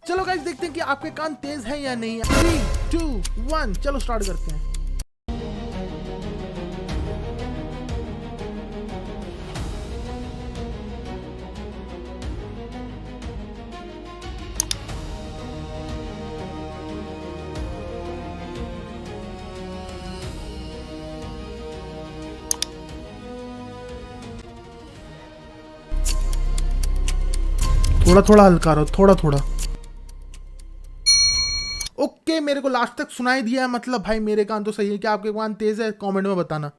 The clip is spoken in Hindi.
चलो गाइस देखते हैं कि आपके कान तेज हैं या नहीं। 3 2 1 चलो स्टार्ट करते हैं। थोड़ा थोड़ा हल्का रहो, थोड़ा थोड़ा। ओके, मेरे को लास्ट तक सुनाई दिया है, मतलब भाई मेरे कान तो सही है। क्या आपके कान तेज है? कमेंट में बताना।